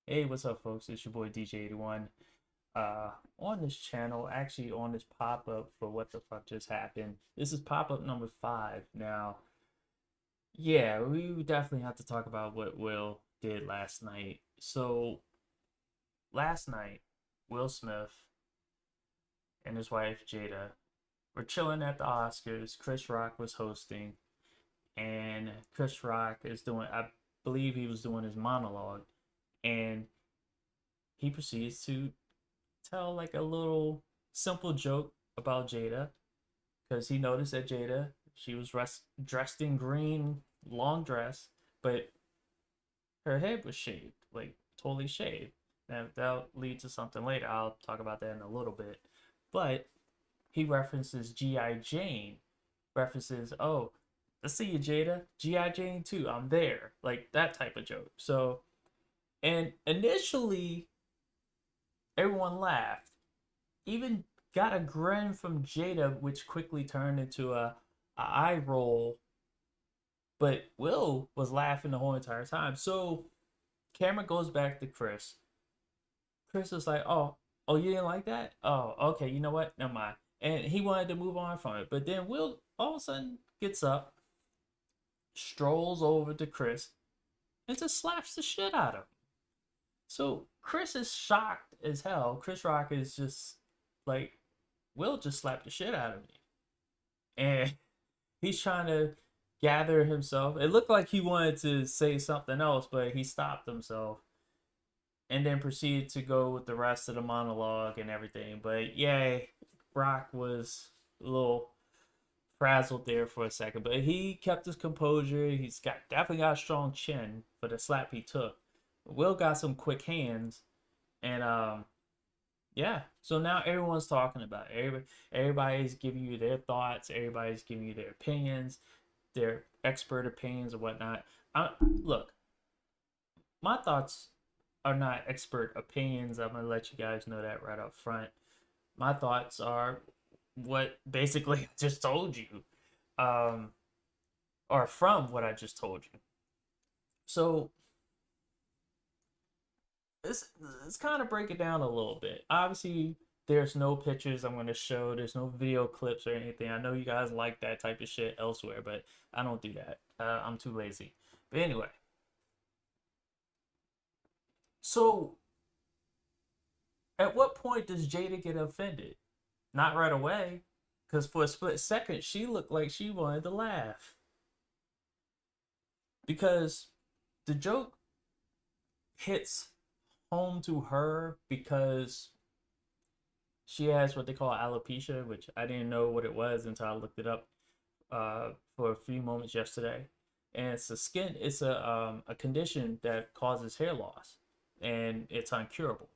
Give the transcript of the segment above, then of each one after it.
Hey, what's up, folks? It's your boy DJ81. On this channel, actually on this pop-up for what the fuck just happened. This is pop-up number 5. Now, yeah, we definitely have to talk about what Will did last night. So, last night, Will Smith and his wife Jada were chilling at the Oscars. Chris Rock was hosting, and Chris Rock is doing, I believe he was doing his monologue, and he proceeds to tell like a little simple joke about Jada because he noticed that Jada, she was dressed in green long dress, but her head was shaved, like totally shaved. Now that'll lead to something later. I'll talk about that in a little bit. But he references G.I. Jane, references, oh, let's see you, Jada. G.I. Jane too. I'm there. Like that type of joke. So, and initially, everyone laughed, even got a grin from Jada, which quickly turned into a eye roll. But Will was laughing the whole entire time. So camera goes back to Chris. Chris was like, "Oh, you didn't like that? Oh, okay. You know what? Never mind." And he wanted to move on from it. But then Will all of a sudden gets up, strolls over to Chris, and just slaps the shit out of him. So Chris is shocked as hell. Chris Rock is just like, Will just slapped the shit out of me. And he's trying to gather himself. It looked like he wanted to say something else, but he stopped himself and then proceeded to go with the rest of the monologue and everything. But yeah, Rock was a little frazzled there for a second, but he kept his composure. He's got definitely got a strong chin for the slap he took. Will got some quick hands, and yeah. So now everyone's talking about it. Everybody's giving you their thoughts. Everybody's giving you their opinions, their expert opinions and whatnot. Look, my thoughts are not expert opinions. I'm gonna let you guys know that right up front. My thoughts are what basically I just told you, um, or from what I just told you. So let's kind of break it down a little bit. Obviously, there's no pictures I'm going to show. There's no video clips or anything. I know you guys like that type of shit elsewhere, but I don't do that. I'm too lazy. But anyway, so at what point does Jada get offended? Not right away, because for a split second, she looked like she wanted to laugh. Because the joke hits home to her because she has what they call alopecia, which I didn't know what it was until I looked it up for a few moments yesterday. And it's a condition that causes hair loss, and it's uncurable.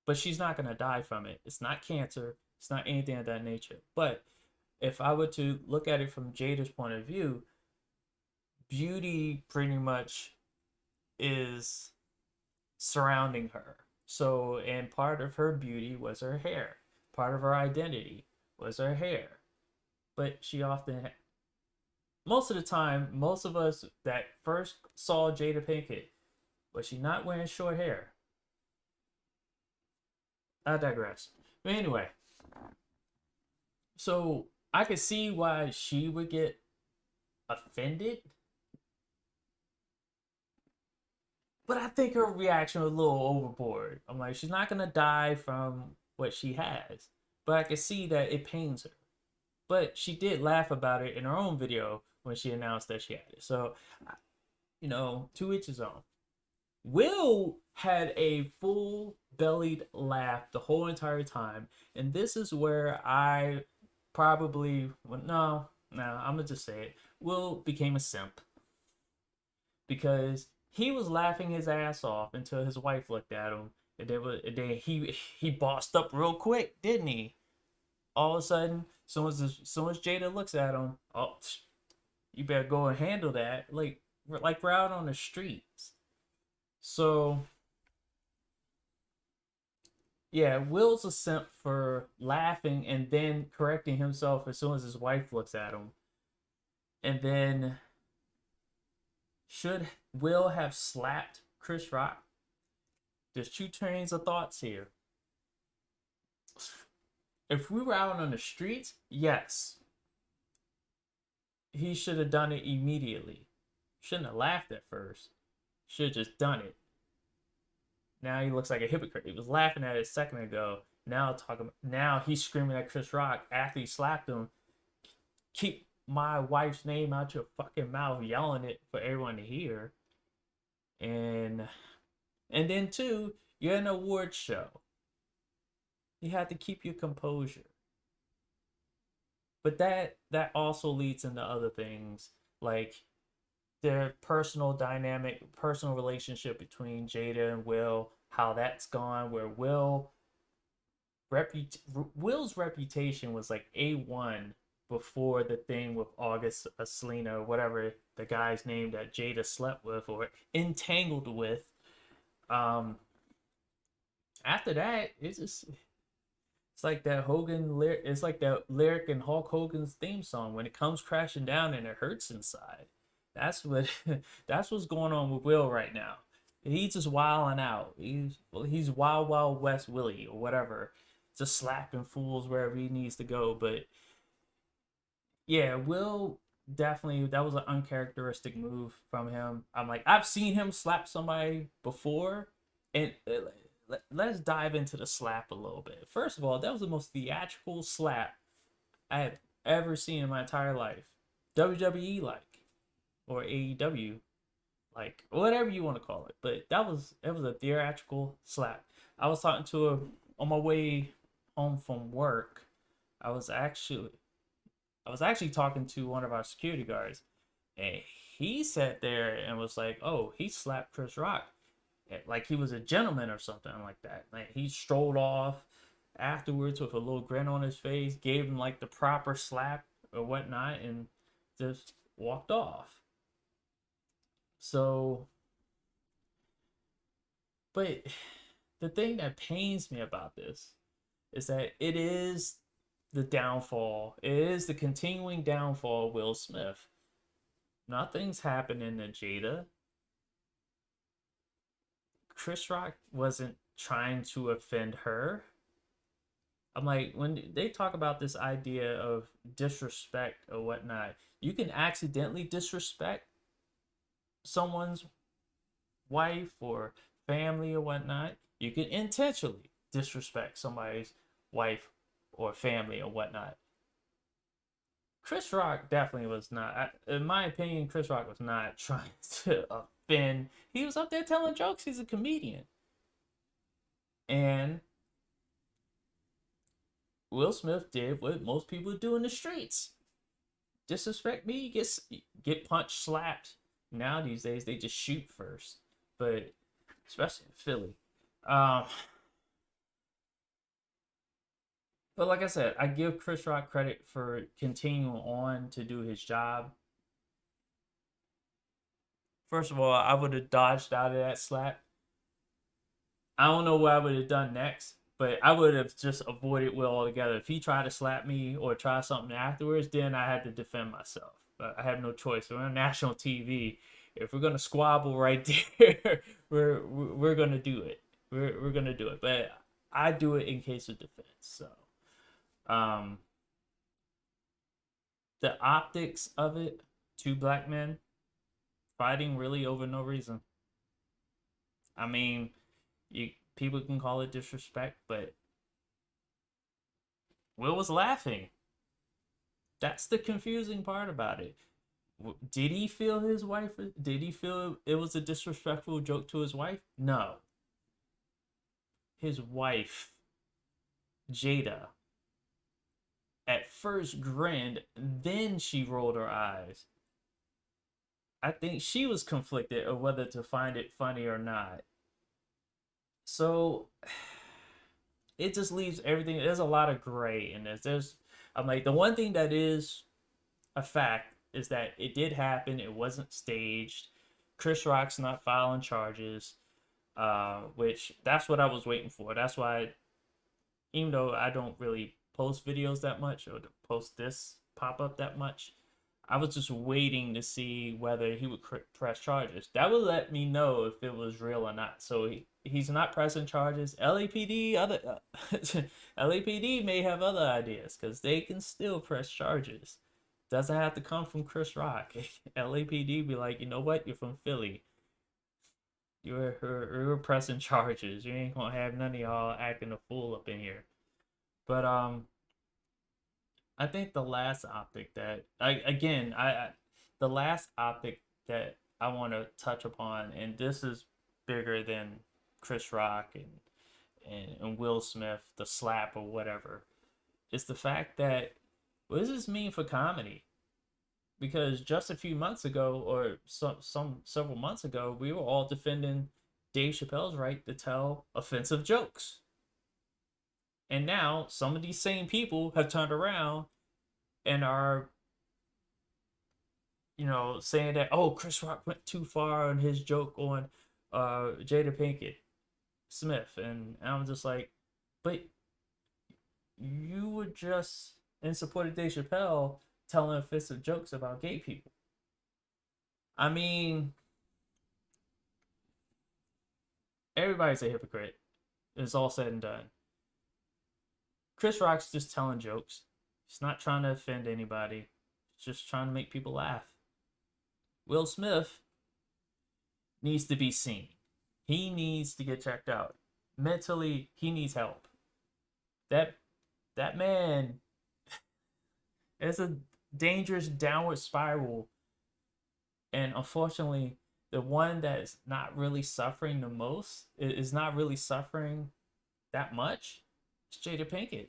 But she's not gonna die from it. It's not cancer. It's not anything of that nature. But if I were to look at it from Jada's point of view, beauty pretty much is surrounding her. So, and part of her beauty was her hair. Part of her identity was her hair. But she often, most of the time, most of us that first saw Jada Pinkett, was she not wearing short hair? I digress. But anyway, so I could see why she would get offended, but I think her reaction was a little overboard. I'm like, she's not gonna die from what she has, but I could see that it pains her. But she did laugh about it in her own video when she announced that she had it. So, to each his own. Will had a full bellied laugh the whole entire time, and this is where I probably, well, no, I'm gonna just say it. Will became a simp because he was laughing his ass off until his wife looked at him, and then he bossed up real quick, didn't he? All of a sudden, soon as Jada looks at him, oh, you better go and handle that, like we're out on the streets. So yeah, Will's a simp for laughing and then correcting himself as soon as his wife looks at him. And then should Will have slapped Chris Rock? There's two trains of thoughts here. If we were out on the streets, yes, he should have done it immediately. Shouldn't have laughed at first. Should have just done it. Now he looks like a hypocrite. He was laughing at it a second ago. Now he's screaming at Chris Rock after he slapped him. Keep my wife's name out your fucking mouth, yelling it for everyone to hear. And then too, you're in an award show. You have to keep your composure. But that also leads into other things, like their personal dynamic, personal relationship between Jada and Will, how that's gone, where Will's reputation was like A1 before the thing with August Alsina, or whatever the guy's name that Jada slept with or entangled with. After that, it's like that it's like that lyric in Hulk Hogan's theme song, when it comes crashing down and it hurts inside. That's what that's what's going on with Will right now. He's just wilding out. He's Wild Wild West Willie or whatever, just slapping fools wherever he needs to go. But yeah, Will definitely, that was an uncharacteristic move from him. I'm like, I've seen him slap somebody before, and let's dive into the slap a little bit. First of all, that was the most theatrical slap I have ever seen in my entire life. WWE like, or AEW like, whatever you want to call it. But it was a theatrical slap. I was talking to her on my way home from work. I was actually talking to one of our security guards, and he sat there and was like, "Oh, he slapped Chris Rock like he was a gentleman or something like that." Like he strolled off afterwards with a little grin on his face, gave him like the proper slap or whatnot, and just walked off. So, but the thing that pains me about this is that it is the downfall. It is the continuing downfall of Will Smith. Nothing's happening to Jada. Chris Rock wasn't trying to offend her. I'm like, when they talk about this idea of disrespect or whatnot, you can accidentally disrespect someone's wife or family or whatnot. You can intentionally disrespect somebody's wife or family or whatnot. Chris Rock definitely was not, in my opinion, Chris Rock was not trying to offend. He was up there telling jokes. He's a comedian. And Will Smith did what most people do in the streets: disrespect me, get punched, slapped. Now these days they just shoot first, but especially in Philly. Um, but like I said, I give Chris Rock credit for continuing on to do his job. First of all, I would have dodged out of that slap. I don't know what I would have done next, but I would have just avoided Will altogether. If he tried to slap me or try something afterwards, then I had to defend myself. But I have no choice. We're on national TV. If we're gonna squabble right there, we're gonna do it. We're gonna do it. But I do it in case of defense. So, um, the optics of it, two black men fighting really over no reason. I mean, people can call it disrespect, but Will was laughing. That's the confusing part about it. Did he feel his wife? Did he feel it was a disrespectful joke to his wife? No. His wife, Jada, at first grinned, then she rolled her eyes. I think she was conflicted of whether to find it funny or not. So it just leaves everything. There's a lot of gray in this. I'm like, the one thing that is a fact is that it did happen. It wasn't staged. Chris Rock's not filing charges, which that's what I was waiting for. That's why, even though I don't really post videos that much or post this pop up that much, I was just waiting to see whether he would press charges. That would let me know if it was real or not. So he's not pressing charges. LAPD LAPD may have other ideas because they can still press charges. Doesn't have to come from Chris Rock. LAPD be like, you know what? You're from Philly. You're pressing charges. You ain't gonna have none of y'all acting a fool up in here. But I think the last optic that the last optic that I want to touch upon, and this is bigger than Chris Rock and Will Smith, the slap or whatever, is the fact that what does this mean for comedy? Because just a few months ago, or some several months ago, we were all defending Dave Chappelle's right to tell offensive jokes. And now some of these same people have turned around and are, saying that, oh, Chris Rock went too far on his joke on Jada Pinkett Smith. And I'm just like, but you were just in support of Dave Chappelle telling offensive jokes about gay people. I mean, everybody's a hypocrite. It's all said and done. Chris Rock's just telling jokes. He's not trying to offend anybody. He's just trying to make people laugh. Will Smith needs to be seen. He needs to get checked out. Mentally, he needs help. That man is a dangerous downward spiral. And unfortunately, the one that is not really suffering the most, is not really suffering that much, is Jada Pinkett.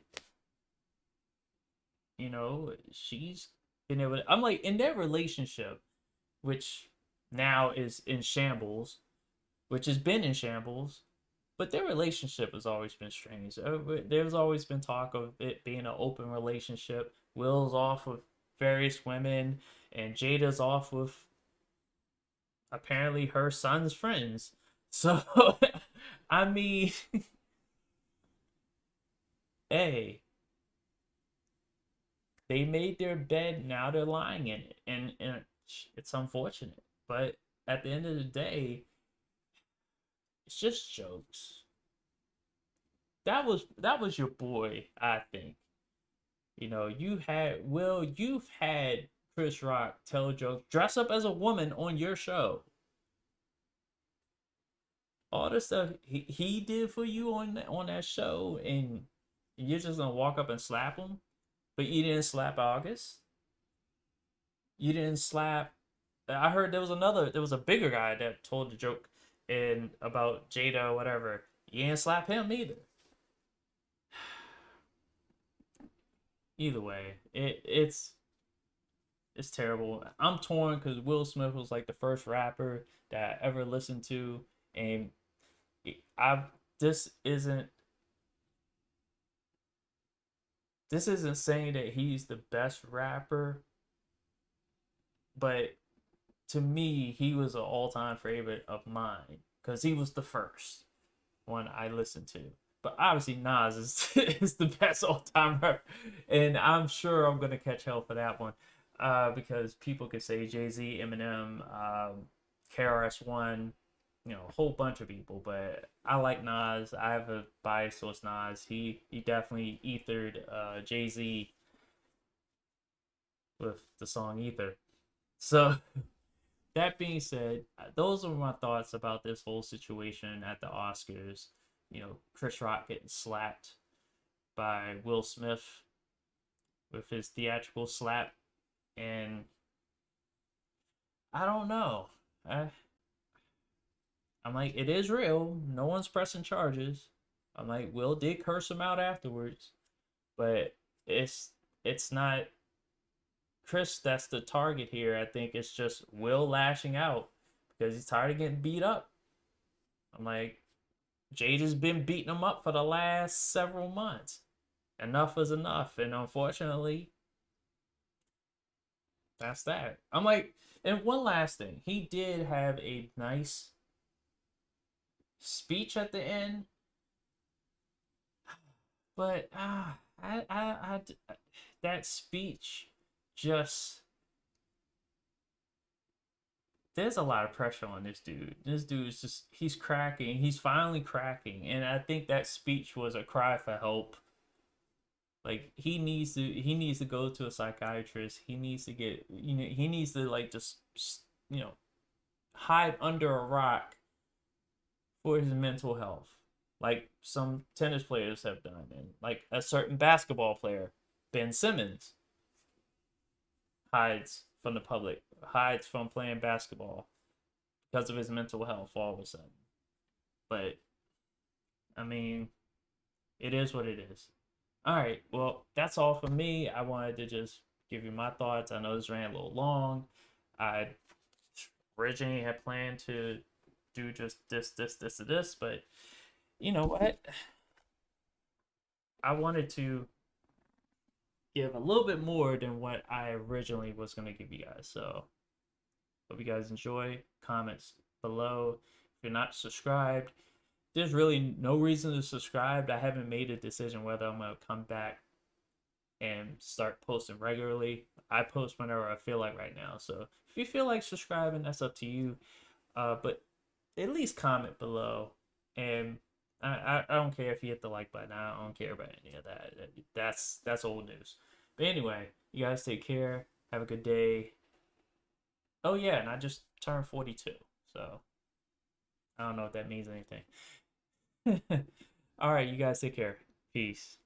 She's been able to, I'm like, in their relationship, which now is in shambles, which has been in shambles, but their relationship has always been strange. There's always been talk of it being an open relationship. Will's off with various women, and Jada's off with apparently her son's friends. So, I mean, hey, they made their bed, now they're lying in it, and it's unfortunate. But at the end of the day, it's just jokes. That was your boy, I think. You've had Chris Rock tell jokes, dress up as a woman on your show. All the stuff he did for you on that show, and you're just gonna walk up and slap him. But you didn't slap August. You didn't slap. I heard there was a bigger guy that told the joke and about Jada or whatever. You didn't slap him either. Either way, it's terrible. I'm torn because Will Smith was like the first rapper that I ever listened to, and I this isn't this isn't saying that he's the best rapper, but to me, he was an all-time favorite of mine because he was the first one I listened to. But obviously, Nas is, is the best all-time rapper, and I'm sure I'm gonna catch hell for that one, because people could say Jay-Z, Eminem, KRS-One, a whole bunch of people. But I like Nas. I have a bias towards Nas. He definitely ethered Jay-Z with the song Ether. So that being said, those are my thoughts about this whole situation at the Oscars. Chris Rock getting slapped by Will Smith with his theatrical slap, and I don't know. I'm like, it is real. No one's pressing charges. I'm like, Will did curse him out afterwards, but it's not Chris that's the target here. I think it's just Will lashing out because he's tired of getting beat up. I'm like, Jada's been beating him up for the last several months. Enough is enough, and unfortunately, that's that. I'm like, and one last thing, he did have a nice speech at the end, but that speech just there's a lot of pressure on this dude. This dude is just, he's cracking. He's finally cracking. And I think that speech was a cry for help. Like he needs to go to a psychiatrist. He needs to get, he needs to like just, you know, hide under a rock for his mental health. Like some tennis players have done, and like a certain basketball player, Ben Simmons, hides from the public, hides from playing basketball because of his mental health all of a sudden. But I mean, it is what it is. All right, well, that's all for me. I wanted to just give you my thoughts. I know this ran a little long. I originally had planned to do just this, and this, but you know what? I wanted to give a little bit more than what I originally was going to give you guys. So, hope you guys enjoy. Comments below. If you're not subscribed, there's really no reason to subscribe. I haven't made a decision whether I'm going to come back and start posting regularly. I post whenever I feel like right now. So, if you feel like subscribing, that's up to you. But at least comment below. And I don't care if you hit the like button. I don't care about any of that. That's old news. But anyway, you guys take care. Have a good day. Oh yeah, and I just turned 42. So I don't know if that means anything. All right, you guys take care. Peace.